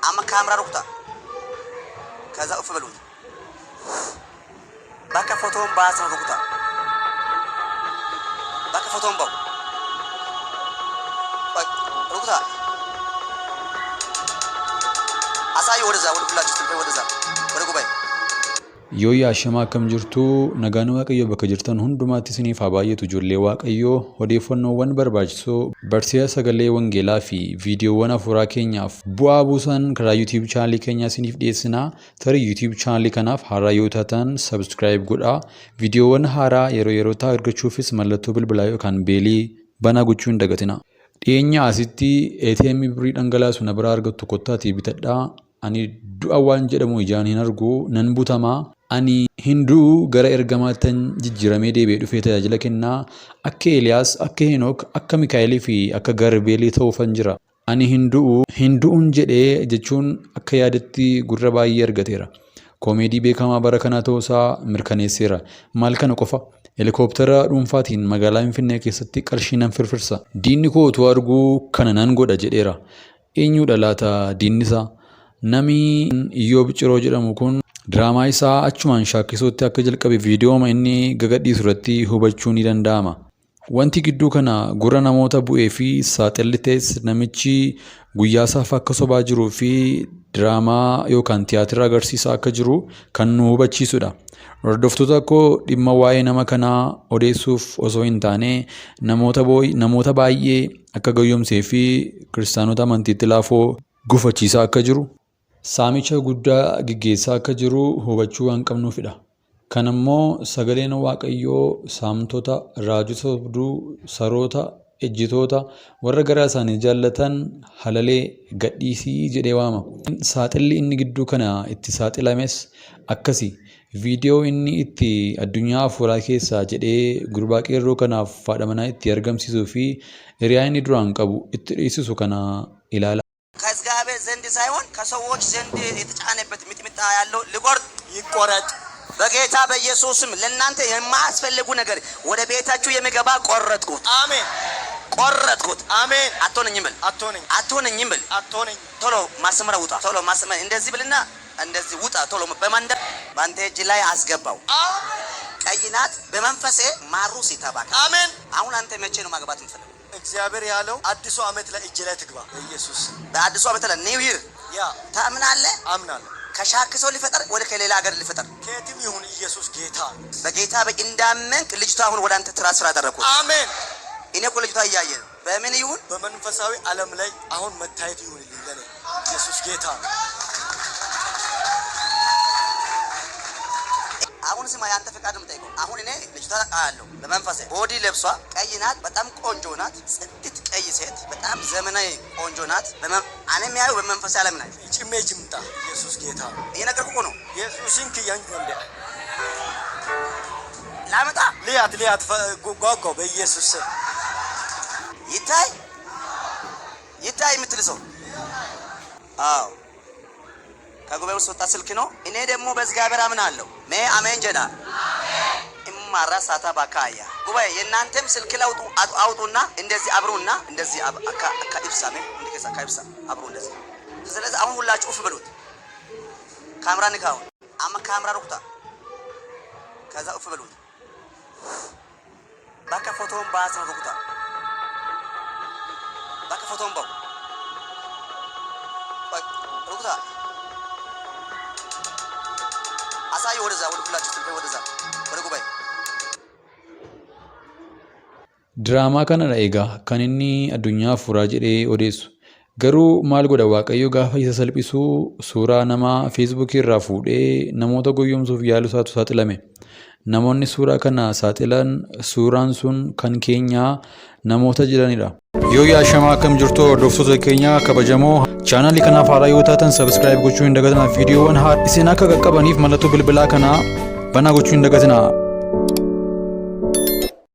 أما كاميرا ركتا كذا أفبلون باكا فوتون باس ركتا باكا فوتون باو ركتا أساي ورزا وركلا جستن ورزا وركوباي Yooyaa shamaa akkam jirtu nagaan waaqayyoo bakka jirtan hundumaatti isiniif haa baay'atu ijoollee waaqayyoo odeeffannoowwan barbaachisoo barsiisa sagalee wangeelaa fi viidiyoowwan hafuuraa keenyaaf bu'aa buusan karaa YouTube chaanalii keenyaa isiniif dhiyeessinaa tarii YouTube chaanalii kanaaf haaraa yoo taatan subscribe godhaa viidiyoowwan haaraa yeroo argachuufis mallattoo bilbilaa yookaan beelii banaa gochuu hin dagatinaa dhiyeenya asitti ATM birrii dhangalaasu na biraa argattu kottaatii bitadhaa ani du'a waan jedhamu ijaan hin argu nan butamaa ani hinduu gara ergamaattan jijjiiramee deebi'ee dhufee tajaajila kennaa akka Eliyaas akka Henook akka Mikaa'elii fi akka Garbeelii ta'uufan jira ani hinduun jedhee jechuun akka yaadatti gurra baay'ee argateera koomeedii beekamaa bara kanaa ta'uusaa mirkaneesseera maal kana qofa helikooптera dhuunfaatiin magaalaa Finfinnee keessatti qarshii nan firfirsa diinni koo utuu arguu kana nan godha jedheera eenyudha laata diinnisaa Nami Iyyoob Ciroo jedhamu kun diraamaa isaa achumaan shaakkisootti akka jalqabe viidiyooma inni gagadhiisu irratti hubachuu ni danda'ama. Wanti gidduu kana gurra namoota bu'ee fi saaxilli ta'es namichi guyyaa isaaf akka sobaa jiruu fi diraamaa yookaan tiyaatira agarsiisaa akka jiru kan nu hubachiisudha. Hordoftoota koo dhimma waa'ee nama kanaa odeessuuf osoo hin taane namoota baay'ee akka gayyomsee fi kiristaanota amantiitti laafoo gufachiisaa akka jiru. Saamicha guddaa gaggeessaa akka jiru hubachuu waan qabnuufidha. Kan immoo sagaleen waaqayyoo saamtota, raajota sobduu, saroota, ejjitoota warra garaa isaanii jaallatan halalee gadhiisii jedhee waama. Saaxilli inni gidduu kana itti saaxilames akkasi. Viidiyoo inni itti addunyaa hafuuraa keessaa jedhee gurbaa qeerroo kanaaf haadha manaa itti argamsiisuu fi hiriyaa inni duraan qabu itti dhiyeessisu kana ilaala. ከእግዚአብሔር ዘንድ ሳይሆን ከሰዎች ዘንድ የተጫነበት ሚጥሚጣ ያለው ልቆርጥ ይቆረጥ በጌታ በኢየሱስም ለእናንተ የማያስፈልጉ ነገር ወደ ቤታችሁ የሚገባ ቆረጥኩት አሜን ቆረጥኩት አሜን አትሆነኝም ብል ቶሎ ማስመራ ውጣ ቶሎ ማስመራ እንደዚህ ብልና እንደዚህ ውጣ ቶሎ በማንደር ባንተ እጅ ላይ አስገባው ቀይ ናት በመንፈሴ ማሩ ሲተባካ አሜን አሁን አንተ መቼ ነው ማግባት የምትፈልገው እግዚአብሔር ያለው አዲሱ አመት ላይ እጅ ላይ ትግባ በኢየሱስ በአዲሱ አመት ላይ ኒው ይር ያ ታምናለህ አምናለሁ ከሻክሰው ሊፈጠር ወደ ከሌላ ሀገር ሊፈጠር ከየትም ይሁን ኢየሱስ ጌታ በጌታ በእንዳመንክ ልጅቷ አሁን ወደ አንተ ትራንስፈር አደረኩት አሜን እኔ እኮ ልጅቷ እያየ በምን ይሁን በመንፈሳዊ ዓለም ላይ አሁን መታየት ይሁንልኝ ለኔ ኢየሱስ ጌታ አሁን ስማ ያንተ ፈቃድ የምጠይቀው አሁን እኔ ልጅቷ አያለሁ በመንፈሴ ቦዲ ለብሷ ቀይ ናት በጣም ቆንጆ ናት ጽድት ቀይ ሴት በጣም ዘመናዊ ቆንጆ ናት እኔም ያየው በመንፈሴ ዓለም ላይ ጭሜ ጅምጣ ኢየሱስ ጌታ እየነገርኩህ እኮ ነው ኢየሱስን ክያንጆ እንደ ላመጣ ሊያት ጓጓ በኢየሱስ ይታይ የምትል ሰው አዎ ከጉባኤው ወጣ ስልክ ነው እኔ ደግሞ በእግዚአብሔር አምናለሁ አሜን ጀዳ እማራ ሳታ ባካያ ጉባኤ የእናንተም ስልክ ለውጡ አውጡና እንደዚህ አብሩና እንደዚህ አካ ኢብሳሜ እንደከሳ ካይብሳ አብሩ እንደዚህ ስለዚህ አሁን ሁላችሁ ኡፍ በሉት ካሜራ ንካው አማ ካሜራ ሩክታ ከዛ ኡፍ በሉት ባካ ፎቶን ባስ ነው ሩክታ ባካ ፎቶን ባው ሩክታ አሳይ ወደዛ ወደ ሁላችሁ ወደዛ ወደ ጉባኤ ድራማ kanadha egaa kan inni addunyaa hafuuraa jedhee odeessu garuu maal godha waaqayyo gaafa isa salphisu suuraa namaa feesbuukii irraa fuudhee namoota goyyomsuuf yaalu isaatu saaxilame namoonni suuraa kana saaxilan suuraan sun kan keenyaa namoota jiranidha Yooyaa shamaa akkam jirtu hordoftoota keenya kabajamoo chaanalii kanaaf haaraa yoo taatan subscribe gochuu hin dagatinaa viidiyoowwan isin akka qaqqabaniif mallattoo bilbilaa kana banaa gochuu hin dagatinaa